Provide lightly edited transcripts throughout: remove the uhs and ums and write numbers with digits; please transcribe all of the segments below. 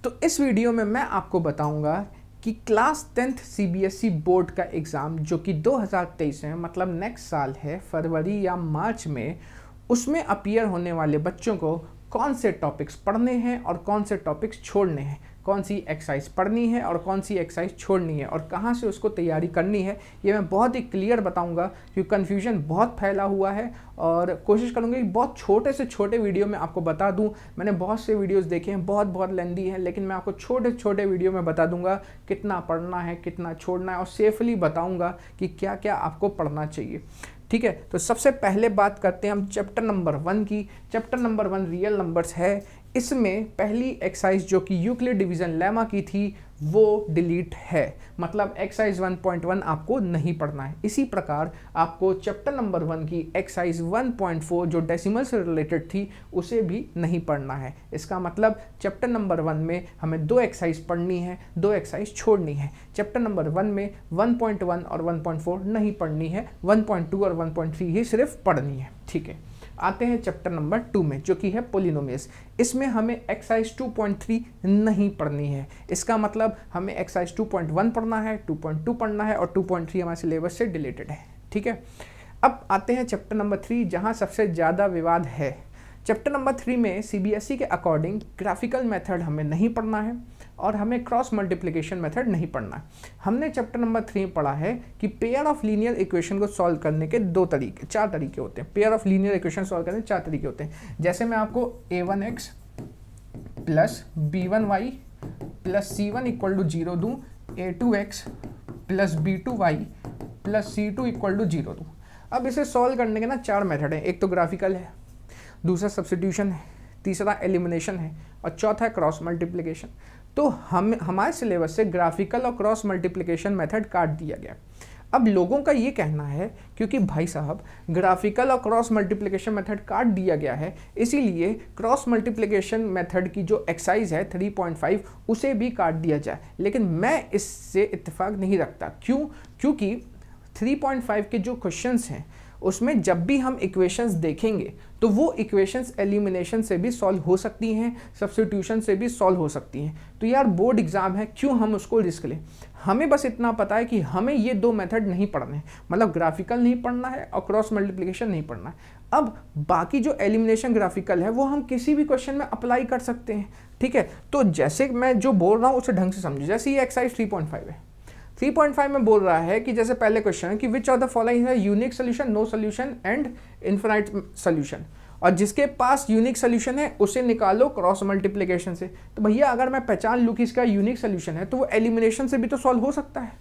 तो इस वीडियो में मैं आपको बताऊंगा कि क्लास 10th सीबीएसई बोर्ड का एग्ज़ाम जो कि 2023 है, मतलब नेक्स्ट साल है, फरवरी या मार्च में, उसमें अपीयर होने वाले बच्चों को कौन से टॉपिक्स पढ़ने हैं और कौन से टॉपिक्स छोड़ने हैं, कौन सी एक्सरसाइज पढ़नी है और कौन सी एक्सरसाइज छोड़नी है और कहाँ से उसको तैयारी करनी है, ये मैं बहुत ही क्लियर बताऊंगा क्योंकि कन्फ्यूजन बहुत फैला हुआ है। और कोशिश करूंगा कि बहुत छोटे से छोटे वीडियो में आपको बता दूं। मैंने बहुत से वीडियोस देखे हैं, बहुत बहुत लेंदी हैं, लेकिन मैं आपको छोटे छोटे वीडियो में बता दूंगा कितना पढ़ना है, कितना छोड़ना है और सेफली बताऊँगा कि क्या क्या आपको पढ़ना चाहिए। ठीक है, तो सबसे पहले बात करते हैं हम चैप्टर नंबर 1 की। चैप्टर नंबर 1 रियल नंबर्स है। इसमें पहली एक्सरसाइज जो कि यूक्लिड डिवीजन लेमा की थी वो डिलीट है, मतलब एक्सरसाइज 1.1 आपको नहीं पढ़ना है। इसी प्रकार आपको चैप्टर नंबर 1 की एक्सरसाइज 1.4 जो डेसिमल से रिलेटेड थी उसे भी नहीं पढ़ना है। इसका मतलब चैप्टर नंबर 1 में हमें 2 एक्सरसाइज पढ़नी है, 2 एक्सरसाइज छोड़नी है। चैप्टर नंबर 1 में 1.1 और 1.4 नहीं पढ़नी है, 1.2 और 1.3 ही सिर्फ पढ़नी है। ठीक है, आते हैं चैप्टर नंबर 2 में जो कि है पोलिनोमियल्स। इसमें हमें एक्सरसाइज 2.3 नहीं पढ़नी है। इसका मतलब हमें एक्सरसाइज 2.1 पढ़ना है, 2.2 पढ़ना है और 2.3 हमारे सिलेबस से डिलीटेड है। ठीक है, अब आते हैं चैप्टर नंबर 3 जहां सबसे ज़्यादा विवाद है। चैप्टर नंबर 3 में सीबीएसई के अकॉर्डिंग ग्राफिकल मेथड हमें नहीं पढ़ना है और हमें क्रॉस मल्टीप्लिकेशन मेथड नहीं पढ़ना है। हमने चैप्टर नंबर 3 में पढ़ा है कि पेयर ऑफ लीनियर इक्वेशन को सॉल्व करने के 4 तरीके होते हैं। Pair of linear equation solve करने के 4 तरीके होते हैं। जैसे मैं आपको a1x plus b1y plus c1 equal to 0 दूँ, a2x plus b2y plus c2 equal to 0 दूँ। अब इसे सॉल्व करने के ना 4 मेथड हैं। एक तो ग्राफिकल है, दूसरा सब्स्टिट्यूशन है, तीसरा एलिमिनेशन है और चौथा है क्रॉस मल्टीप्लिकेशन। तो हमारे सिलेबस से ग्राफिकल और क्रॉस मल्टीप्लिकेशन मेथड काट दिया गया। अब लोगों का ये कहना है क्योंकि भाई साहब ग्राफिकल और क्रॉस मल्टीप्लिकेशन मेथड काट दिया गया है, इसीलिए क्रॉस मल्टीप्लिकेशन मेथड की जो एक्सरसाइज है 3.5 उसे भी काट दिया जाए। लेकिन मैं इससे इत्तेफाक नहीं रखता। क्यों? क्योंकि 3.5 के जो क्वेश्चंस हैं उसमें जब भी हम इक्वेशंस देखेंगे तो वो इक्वेशंस एलिमिनेशन से भी सॉल्व हो सकती हैं, सब्स्टिट्यूशन से भी सॉल्व हो सकती हैं। तो यार बोर्ड एग्जाम है, क्यों हम उसको रिस्क लें। हमें बस इतना पता है कि हमें ये 2 मेथड नहीं पढ़ने, मतलब ग्राफिकल नहीं पढ़ना है और क्रॉस मल्टीप्लिकेशन नहीं पढ़ना है। अब बाकी जो एलिमिनेशन ग्राफिकल है वो हम किसी भी क्वेश्चन में अप्लाई कर सकते हैं। ठीक है, तो जैसे मैं जो बोल रहा हूँ उसे ढंग से समझो। जैसे ये एक्सरसाइज 3.5 है, 3.5 में बोल रहा है कि जैसे पहले क्वेश्चन है कि विच ऑफ द फॉलोइंग है unique solution, no solution and infinite solution, और जिसके पास यूनिक सोल्यूशन है उसे निकालो क्रॉस मल्टीप्लिकेशन से। तो भैया अगर मैं पहचान लूँ कि इसका यूनिक सोल्यूशन है तो वो एलिमिनेशन से भी तो सॉल्व हो सकता है।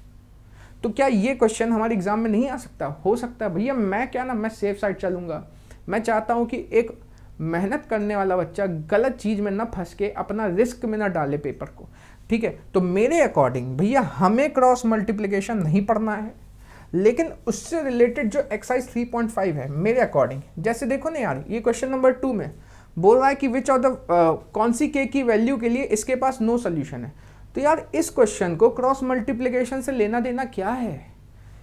तो क्या ये क्वेश्चन हमारे एग्जाम में नहीं आ सकता? हो सकता है भैया। मैं क्या ना, मैं सेफ साइड चलूँगा। मैं चाहता हूँ कि एक मेहनत करने वाला बच्चा गलत चीज़ में ना फंस के अपना रिस्क में ना डाले पेपर को। ठीक है, तो मेरे अकॉर्डिंग भैया हमें क्रॉस मल्टीप्लिकेशन नहीं पढ़ना है, लेकिन उससे रिलेटेड जो एक्सरसाइज 3.5 है मेरे अकॉर्डिंग, जैसे देखो ना यार, ये क्वेश्चन नंबर 2 में बोल रहा है कि विच ऑफ द कौन सी के की वैल्यू के लिए इसके पास नो सोल्यूशन है। तो यार इस क्वेश्चन को क्रॉस मल्टीप्लिकेशन से लेना देना क्या है?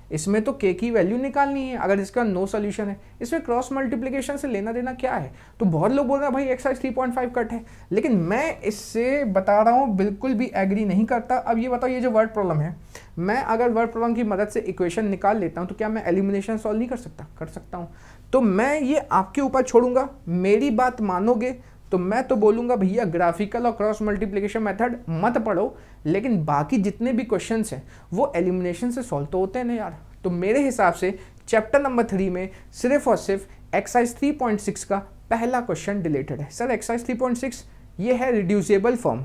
इसमें तो के की वैल्यू निकालनी है अगर इसका नो सोल्यूशन है, इसमें क्रॉस मल्टीप्लिकेशन से लेना देना क्या है? तो बहुत लोग बोल रहे हैं भाई एक्सरसाइज 3.5 कट है, लेकिन मैं इससे बता रहा हूँ बिल्कुल भी एग्री नहीं करता। अब ये बताओ, ये जो वर्ड प्रॉब्लम है, मैं अगर वर्ड प्रॉब्लम की मदद से इक्वेशन निकाल लेता हूँ तो क्या मैं एलिमिनेशन सॉल्व नहीं कर सकता? कर सकता हूँ। तो मैं ये आपके ऊपर छोड़ूंगा। मेरी बात मानोगे तो मैं तो बोलूँगा भैया ग्राफिकल और क्रॉस मल्टीप्लिकेशन मेथड मत पढ़ो, लेकिन बाकी जितने भी क्वेश्चंस हैं वो एलिमिनेशन से सॉल्व तो होते हैं ना यार। तो मेरे हिसाब से चैप्टर नंबर 3 में सिर्फ और सिर्फ एक्सरसाइज 3.6 का पहला क्वेश्चन डिलीटेड है। सर एक्सरसाइज 3.6 ये है रिड्यूसेबल फॉर्म।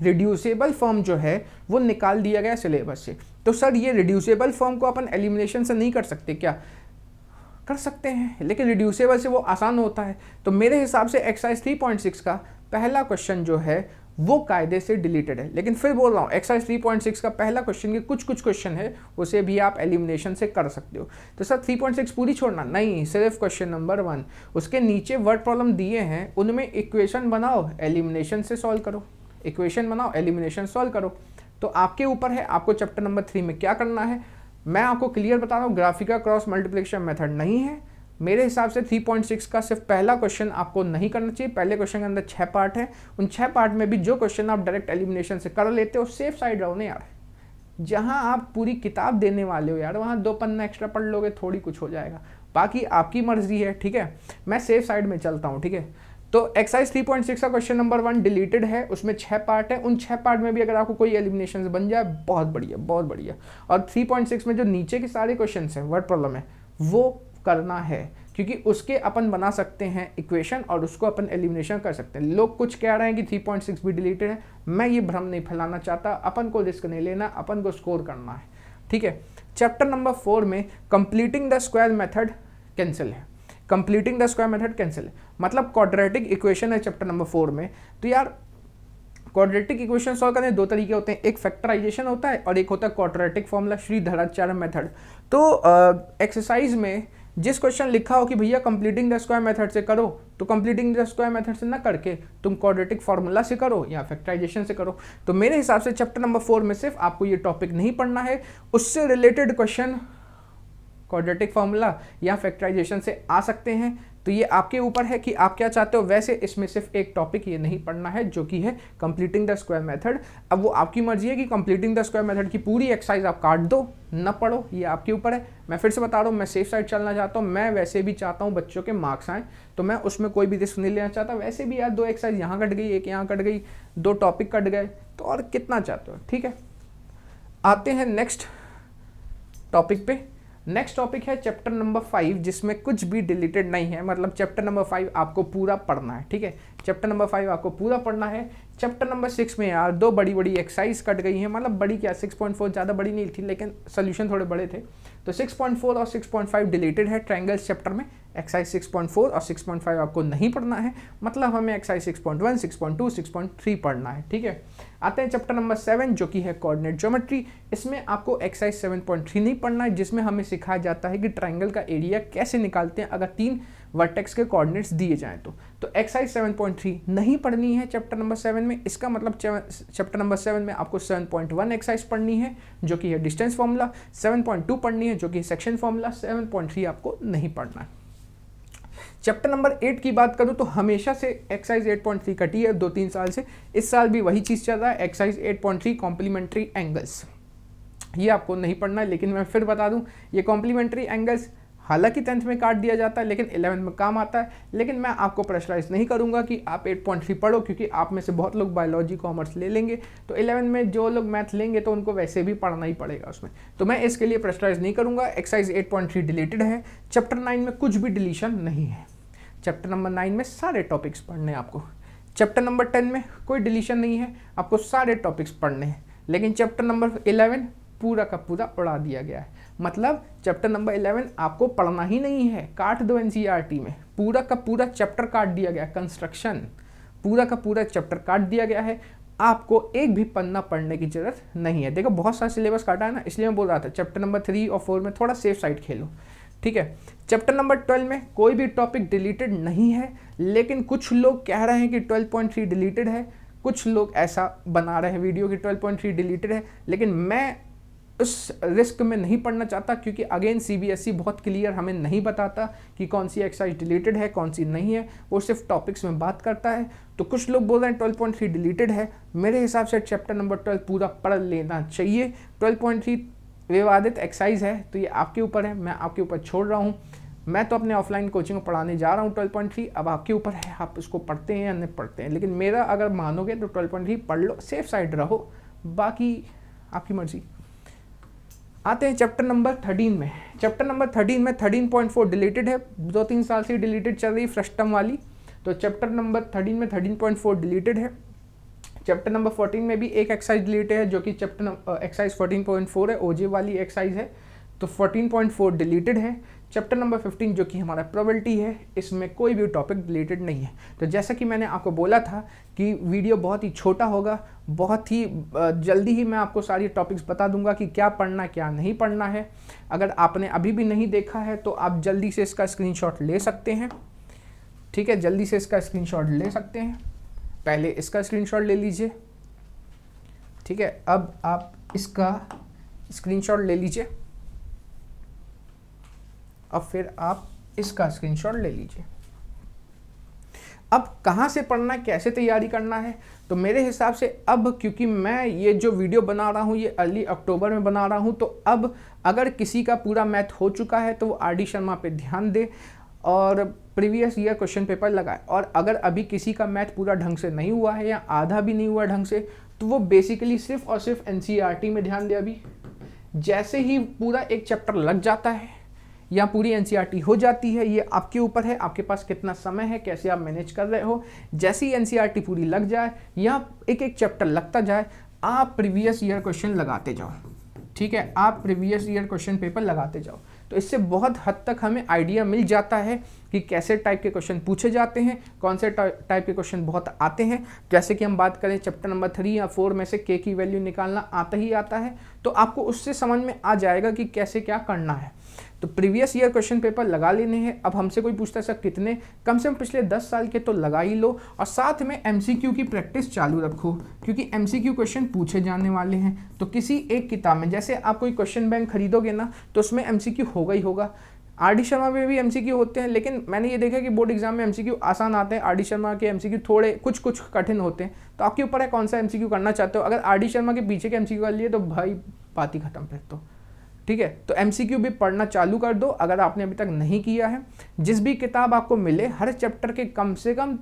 रिड्यूसेबल फॉर्म जो है वो निकाल दिया गया सिलेबस से। तो सर ये रिड्यूसेबल फॉर्म को अपन एलिमिनेशन से नहीं कर सकते क्या? कर सकते हैं, लेकिन रिड्यूसेबल से वो आसान होता है। तो मेरे हिसाब से एक्सरसाइज 3.6 का पहला क्वेश्चन जो है वो कायदे से डिलीटेड है। लेकिन फिर बोल रहा हूँ एक्सरसाइज 3.6 का पहला क्वेश्चन के कुछ क्वेश्चन है उसे भी आप एलिमिनेशन से कर सकते हो। तो सर 3.6 पूरी छोड़ना नहीं, सिर्फ क्वेश्चन नंबर 1, उसके नीचे वर्ड प्रॉब्लम दिए हैं उनमें इक्वेशन बनाओ, एलिमिनेशन से सॉल्व करो। इक्वेशन बनाओ, एलिमिनेशन सॉल्व करो। तो आपके ऊपर है आपको चैप्टर नंबर 3 में क्या करना है। मैं आपको क्लियर बता रहा हूँ, ग्राफिकल क्रॉस मल्टीप्लिकेशन मेथड नहीं है, मेरे हिसाब से 3.6 का सिर्फ पहला क्वेश्चन आपको नहीं करना चाहिए। पहले क्वेश्चन के अंदर 6 पार्ट है, उन 6 पार्ट में भी जो क्वेश्चन आप डायरेक्ट एलिमिनेशन से कर लेते हो, सेफ साइड रहो ना यार। जहां आप पूरी किताब देने वाले हो यार, वहां 2 पन्ना एक्स्ट्रा पढ़ लोगे, थोड़ी कुछ हो जाएगा। बाकी आपकी मर्जी है, ठीक है। मैं सेफ साइड में चलता हूँ, ठीक है। तो एक्सरसाइज 3.6 का क्वेश्चन नंबर 1 डिलीटेड है, उसमें 6 पार्ट है। उन 6 पार्ट में भी अगर आपको कोई एलिमिनेशन बन जाए, बहुत बढ़िया, बहुत बढ़िया। और 3.6 में जो नीचे के सारे क्वेश्चन हैं, वर्ड प्रॉब्लम है, वो करना है, क्योंकि उसके अपन बना सकते हैं इक्वेशन और उसको अपन एलिमिनेशन कर सकते हैं। लोग कुछ कह रहे हैं कि 3.6 भी डिलीटेड है, मैं ये भ्रम नहीं फैलाना चाहता। अपन को रिस्क नहीं लेना, अपन को स्कोर करना है, ठीक है। चैप्टर नंबर 4 में completing the square method cancel है। Completing the square method cancel है मतलब क्वाड्रेटिक इक्वेशन है चैप्टर नंबर 4 में। तो यार क्वाड्रेटिक इक्वेशन सॉल्व करने 2 तरीके होते हैं, एक फैक्टराइजेशन होता है और एक होता है क्वाड्रेटिक फॉर्मूला, श्रीधराचार्य मेथड। तो एक्सरसाइज में जिस क्वेश्चन लिखा हो कि भैया कंप्लीटिंग द स्क्वायर मेथड से करो, तो कंप्लीटिंग द स्क्वायर मेथड से ना करके तुम क्वाड्रेटिक फार्मूला से करो या फैक्टराइजेशन से करो। तो मेरे हिसाब से चैप्टर नंबर 4 में सिर्फ आपको ये टॉपिक नहीं पढ़ना है, उससे रिलेटेड क्वेश्चन क्वाड्रेटिक फार्मूला या फैक्टराइजेशन से आ सकते हैं। तो ये आपके ऊपर है कि आप क्या चाहते हो। वैसे इसमें सिर्फ एक टॉपिक ये नहीं पढ़ना है, जो कि है कंप्लीटिंग द स्क्वायर मेथड। अब वो आपकी मर्जी है कि कंप्लीटिंग द स्क्वायर मेथड की पूरी एक्सरसाइज आप काट दो, न पढ़ो, ये आपके ऊपर है। मैं फिर से बता रहा हूँ, मैं सेफ साइड चलना चाहता हूँ। मैं वैसे भी चाहता हूँ बच्चों के मार्क्स आएँ, तो मैं उसमें कोई भी रिस्क नहीं लेना चाहता। वैसे भी यार 2 एक्सरसाइज यहाँ कट गई, एक यहाँ कट गई, 2 टॉपिक कट गए, तो और कितना चाहते हो, ठीक है। आते हैं नेक्स्ट टॉपिक पे। नेक्स्ट टॉपिक है चैप्टर नंबर 5, जिसमें कुछ भी डिलीटेड नहीं है। मतलब चैप्टर नंबर 5 आपको पूरा पढ़ना है, ठीक है। चैप्टर नंबर 5 आपको पूरा पढ़ना है। चैप्टर नंबर 6 में यार 2 बड़ी बड़ी एक्सरसाइज कट गई हैं। मतलब बड़ी क्या, 6.4 ज़्यादा बड़ी नहीं थी, लेकिन सोल्यूशन थोड़े बड़े थे। तो 6.4 और 6.5 डिलीटेड है ट्रायंगल्स चैप्टर में। एक्सरसाइज 6.4 और 6.5 आपको नहीं पढ़ना है, मतलब हमें एक्सरसाइज 6.1, 6.2, 6.3 पढ़ना है, ठीक है। आते हैं चैप्टर नंबर 7, जो कि है कोऑर्डिनेट ज्योमेट्री। इसमें आपको एक्सरसाइज 7.3 नहीं पढ़ना है, जिसमें हमें सिखाया जाता है कि ट्रायंगल का एरिया कैसे निकालते हैं अगर 3 वर्टेक्स के कोऑर्डिनेट्स दिए जाएं तो एक्सरसाइज 7.3 नहीं पढ़नी है चैप्टर नंबर 7 में। इसका मतलब चैप्टर नंबर 7 में आपको 7.1 एक्सरसाइज पढ़नी है, जो कि है डिस्टेंस फॉर्मूला, 7.2 पढ़नी है, जो कि सेक्शन फॉर्मूला, 7.3 आपको नहीं पढ़ना है। चैप्टर नंबर 8 की बात करूं तो हमेशा से एक्सरसाइज 8.3 कटी है 2-3 साल से। इस साल भी वही चीज़ चल रहा है, एक्सरसाइज 8.3 कॉम्प्लीमेंट्री एंगल्स। ये आपको नहीं पढ़ना है, लेकिन मैं फिर बता दूं, ये कॉम्प्लीमेंट्री एंगल्स हालांकि 10th में काट दिया जाता है, लेकिन 11th में काम आता है। लेकिन मैं आपको प्रेशराइज नहीं करूंगा कि आप 8.3 पढ़ो, क्योंकि आप में से बहुत लोग बायोलॉजी कॉमर्स ले लेंगे, तो 11th में जो लोग मैथ लेंगे तो उनको वैसे भी पढ़ना ही पड़ेगा उसमें। तो मैं इसके लिए प्रेशराइज नहीं करूंगा। एक्सरसाइज 8.3 डिलीटेड है। चैप्टर 9 में कुछ भी डिलीशन नहीं है। चैप्टर नंबर 9 में सारे टॉपिक्स पढ़ने हैं आपको। चैप्टर नंबर 10 में कोई डिलीशन नहीं है, आपको सारे टॉपिक्स पढ़ने हैं। लेकिन चैप्टर नंबर 11 पूरा का पूरा उड़ा दिया गया है। मतलब चैप्टर नंबर 11 आपको पढ़ना ही नहीं है, काट दो एनसीईआरटी में। पूरा का पूरा चैप्टर काट दिया गया, कंस्ट्रक्शन पूरा का पूरा चैप्टर काट दिया गया है। आपको एक भी पन्ना पढ़ने की जरूरत नहीं है। देखो बहुत सारा सिलेबस काटा है ना, इसलिए मैं बोल रहा था चैप्टर नंबर 3 और 4 में थोड़ा सेफ साइड खेलो, ठीक है। चैप्टर नंबर 12 में कोई भी टॉपिक डिलीटेड नहीं है, लेकिन कुछ लोग कह रहे हैं कि 12.3 डिलीटेड है। कुछ लोग ऐसा बना रहे हैं वीडियो कि 12.3 डिलीटेड है, लेकिन मैं उस रिस्क में नहीं पढ़ना चाहता, क्योंकि अगेन सीबीएसई बहुत क्लियर हमें नहीं बताता कि कौन सी एक्सरसाइज डिलीटेड है, कौन सी नहीं है। वो सिर्फ टॉपिक्स में बात करता है। तो कुछ लोग बोल रहे हैं 12.3 डिलीटेड है। मेरे हिसाब से चैप्टर नंबर 12 पूरा पढ़ लेना चाहिए। 12.3 विवादित एक्सरसाइज है, तो ये आपके ऊपर है, मैं आपके ऊपर छोड़ रहा हूँ। मैं तो अपने ऑफलाइन कोचिंग में पढ़ाने जा रहा हूँ 12.3। अब आपके ऊपर है, आप इसको पढ़ते हैं या नहीं पढ़ते हैं। लेकिन मेरा अगर मानोगे तो 12.3 पढ़ लो, सेफ साइड रहो, बाकी आपकी मर्जी। आते हैं चैप्टर नंबर 13 में। चैप्टर नंबर 13 में 13.4 डिलीटेड है, 2-3 साल से डिलीटेड चल रही फ्रस्टम वाली। तो चैप्टर नंबर 13 में 13.4 डिलीटेड है। चैप्टर नंबर 14 में भी एक एक्सरसाइज डिलीटेड है, जो कि चैप्टर एक्सरसाइज 14.4 है, ओजे वाली एक्सरसाइज है। तो 14.4 डिलीटेड है। चैप्टर नंबर 15 जो कि हमारा प्रोबेबिलिटी है, इसमें कोई भी टॉपिक डिलीटेड नहीं है। तो जैसा कि मैंने आपको बोला था कि वीडियो बहुत ही छोटा होगा, बहुत ही जल्दी ही मैं आपको सारी टॉपिक्स बता दूंगा कि क्या पढ़ना क्या नहीं पढ़ना है। अगर आपने अभी भी नहीं देखा है तो आप जल्दी से इसका स्क्रीनशॉट ले सकते हैं, ठीक है, जल्दी से इसका स्क्रीनशॉट ले सकते हैं। पहले इसका स्क्रीनशॉट ले लीजिए, ठीक है। अब आप इसका स्क्रीनशॉट ले लीजिए और फिर आप इसका स्क्रीनशॉट ले लीजिए। अब कहाँ से पढ़ना है, कैसे तैयारी करना है, तो मेरे हिसाब से अब क्योंकि मैं ये जो वीडियो बना रहा हूँ ये अर्ली अक्टूबर में बना रहा हूँ, तो अब अगर किसी का पूरा मैथ हो चुका है तो वो RD शर्मा पे ध्यान दे और प्रीवियस ईयर क्वेश्चन पेपर लगाए। और अगर अभी किसी का मैथ पूरा ढंग से नहीं हुआ है या आधा भी नहीं हुआ ढंग से, तो वो बेसिकली सिर्फ और सिर्फ NCERT में ध्यान दे। अभी जैसे ही पूरा एक चैप्टर लग जाता है या पूरी NCERT हो जाती है, ये आपके ऊपर है, आपके पास कितना समय है, कैसे आप मैनेज कर रहे हो। जैसे ही NCERT पूरी लग जाए या एक एक चैप्टर लगता जाए, आप प्रीवियस ईयर क्वेश्चन लगाते जाओ, ठीक है, आप प्रीवियस ईयर क्वेश्चन पेपर लगाते जाओ। तो इससे बहुत हद तक हमें आइडिया मिल जाता है कि कैसे टाइप के क्वेश्चन पूछे जाते हैं, कौन से टाइप के क्वेश्चन बहुत आते हैं। जैसे कि हम बात करें चैप्टर नंबर 3 या 4 में से के की वैल्यू निकालना आता ही आता है, तो आपको उससे समझ में आ जाएगा कि कैसे क्या करना है। तो प्रीवियस ईयर क्वेश्चन पेपर लगा लेने हैं। अब हमसे कोई पूछता है सर कितने, कम से कम पिछले 10 साल के तो लगा ही लो, और साथ में MCQ की प्रैक्टिस चालू रखो, क्योंकि MCQ क्वेश्चन पूछे जाने वाले हैं। तो किसी एक किताब में, जैसे आप कोई क्वेश्चन बैंक खरीदोगे ना, तो उसमें MCQ होगा ही होगा। RD शर्मा में भी MCQ होते हैं, लेकिन मैंने ये देखा कि बोर्ड एग्जाम में MCQ आसान आते हैं, RD शर्मा के MCQ थोड़े कुछ कठिन होते हैं। तो आपके ऊपर है कौन सा MCQ करना चाहते हो। अगर RD शर्मा के पीछे के MCQ कर लिए तो भाई बात ही खत्म फिर तो, ठीक है। तो MCQ भी पढ़ना चालू कर दो अगर आपने अभी तक नहीं किया है। जिस भी किताब आपको मिले, हर चैप्टर के कम से कम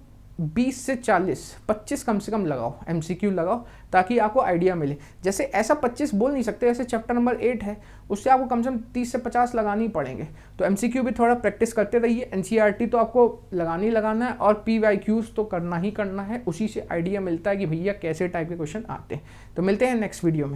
20 से 40-25 कम से कम लगाओ, MCQ लगाओ, ताकि आपको आइडिया मिले। जैसे ऐसा 25 बोल नहीं सकते, जैसे चैप्टर नंबर 8 है, उससे आपको कम से कम 30 से 50 लगानी पड़ेंगे। तो MCQ भी थोड़ा प्रैक्टिस करते रहिए। NCERT तो आपको लगाना है, और PYQs तो करना ही करना है। उसी से आइडिया मिलता है कि भैया कैसे टाइप के क्वेश्चन आते हैं। तो मिलते हैं नेक्स्ट वीडियो में।